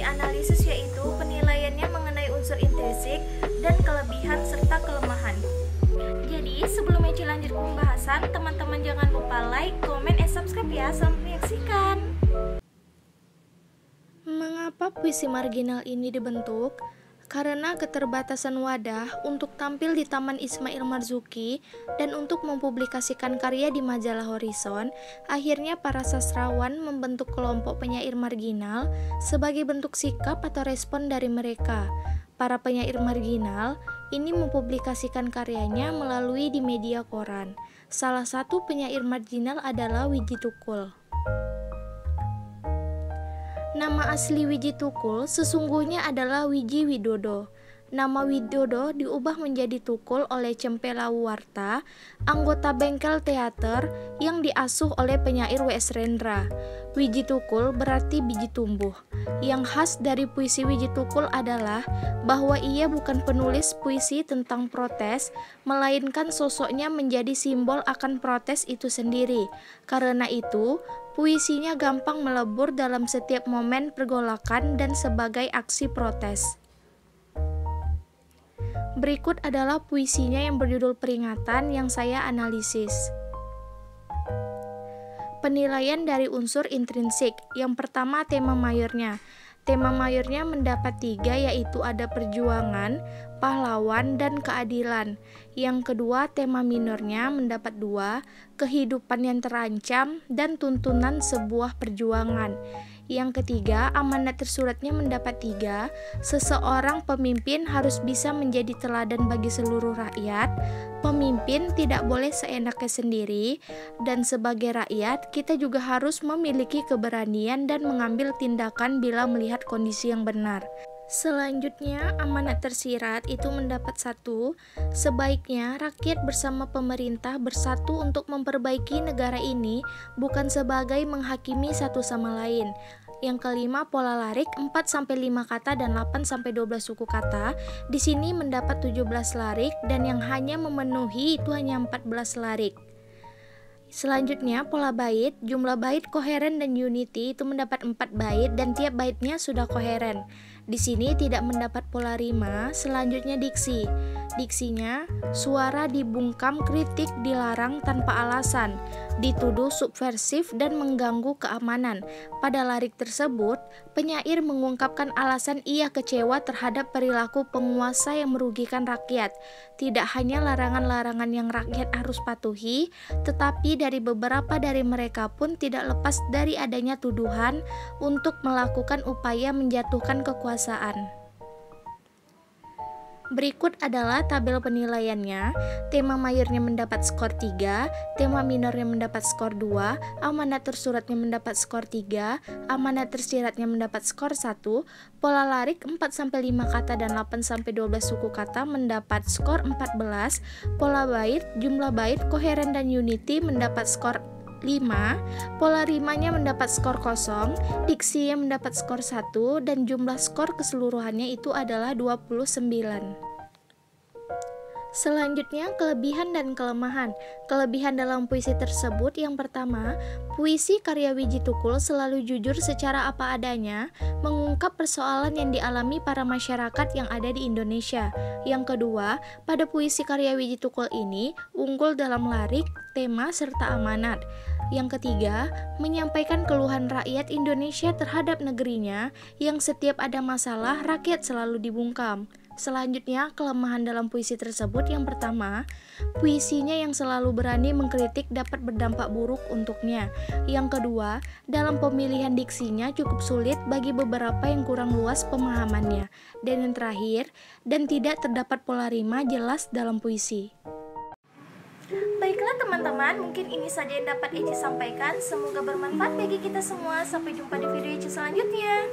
analisis, yaitu penilaiannya mengenai unsur intrinsik dan kelebihan serta kelemahan. Jadi sebelum Eci lanjut ke pembahasan, teman-teman jangan lupa like, komen, and subscribe ya. Selamat menyaksikan. Mengapa puisi marginal ini dibentuk? Karena keterbatasan wadah untuk tampil di Taman Ismail Marzuki dan untuk mempublikasikan karya di majalah Horizon, akhirnya para sastrawan membentuk kelompok penyair marginal sebagai bentuk sikap atau respon dari mereka. Para penyair marginal ini mempublikasikan karyanya melalui di media koran. Salah satu penyair marginal adalah Wiji Tukul. Nama asli Wiji Tukul sesungguhnya adalah Wiji Widodo. Nama Widodo diubah menjadi Tukul oleh Cempe Lawuwarta, anggota bengkel teater yang diasuh oleh penyair W.S. Rendra. Wiji Tukul berarti biji tumbuh. Yang khas dari puisi Wiji Tukul adalah bahwa ia bukan penulis puisi tentang protes, melainkan sosoknya menjadi simbol akan protes itu sendiri. Karena itu, puisinya gampang melebur dalam setiap momen pergolakan dan sebagai aksi protes. Berikut adalah puisinya yang berjudul Peringatan yang saya analisis. Penilaian dari unsur intrinsik. Yang pertama, tema mayornya. Tema mayornya mendapat 3, yaitu ada perjuangan, pahlawan, dan keadilan. Yang kedua, tema minornya mendapat 2, kehidupan yang terancam, dan tuntunan sebuah perjuangan. Yang ketiga, amanat tersuratnya mendapat 3, seseorang pemimpin harus bisa menjadi teladan bagi seluruh rakyat, pemimpin tidak boleh seenaknya sendiri, dan sebagai rakyat kita juga harus memiliki keberanian dan mengambil tindakan bila melihat kondisi yang benar. Selanjutnya, amanat tersirat itu mendapat 1, sebaiknya rakyat bersama pemerintah bersatu untuk memperbaiki negara ini, bukan sebagai menghakimi satu sama lain. Yang kelima, pola larik 4-5 kata dan 8-12 suku kata. Di sini mendapat 17 larik dan yang hanya memenuhi itu hanya 14 larik. Selanjutnya, pola bait, jumlah bait koheren dan unity itu mendapat 4 bait dan tiap baitnya sudah koheren. Di sini tidak mendapat pola rima. Selanjutnya diksi. Diksinya, suara dibungkam, kritik dilarang tanpa alasan, dituduh subversif dan mengganggu keamanan. Pada lirik tersebut, penyair mengungkapkan alasan ia kecewa terhadap perilaku penguasa yang merugikan rakyat. Tidak hanya larangan-larangan yang rakyat harus patuhi, tetapi dari beberapa dari mereka pun tidak lepas dari adanya tuduhan untuk melakukan upaya menjatuhkan kekuasaan. Berikut adalah tabel penilaiannya. Tema mayornya mendapat skor 3, tema minornya mendapat skor 2, amanat tersuratnya mendapat skor 3, amanat tersiratnya mendapat skor 1, pola larik 4-5 kata dan 8-12 suku kata mendapat skor 14, pola bait, jumlah bait, koheren dan unity mendapat skor 5, pola rimanya mendapat skor 0, diksi yang mendapat skor 1, dan jumlah skor keseluruhannya itu adalah 29. Selanjutnya, kelebihan dan kelemahan. Kelebihan dalam puisi tersebut yang pertama, puisi karya Wiji Tukul selalu jujur secara apa adanya, mengungkap persoalan yang dialami para masyarakat yang ada di Indonesia. Yang kedua, pada puisi karya Wiji Tukul ini unggul dalam lirik, tema, serta amanat. Yang ketiga, menyampaikan keluhan rakyat Indonesia terhadap negerinya yang setiap ada masalah rakyat selalu dibungkam. Selanjutnya, kelemahan dalam puisi tersebut yang pertama, puisinya yang selalu berani mengkritik dapat berdampak buruk untuknya. Yang kedua, dalam pemilihan diksinya cukup sulit bagi beberapa yang kurang luas pemahamannya. Dan yang terakhir, dan tidak terdapat pola rima jelas dalam puisi. Baiklah teman-teman, mungkin ini saja yang dapat Eci sampaikan. Semoga bermanfaat bagi kita semua. Sampai jumpa di video Eci selanjutnya.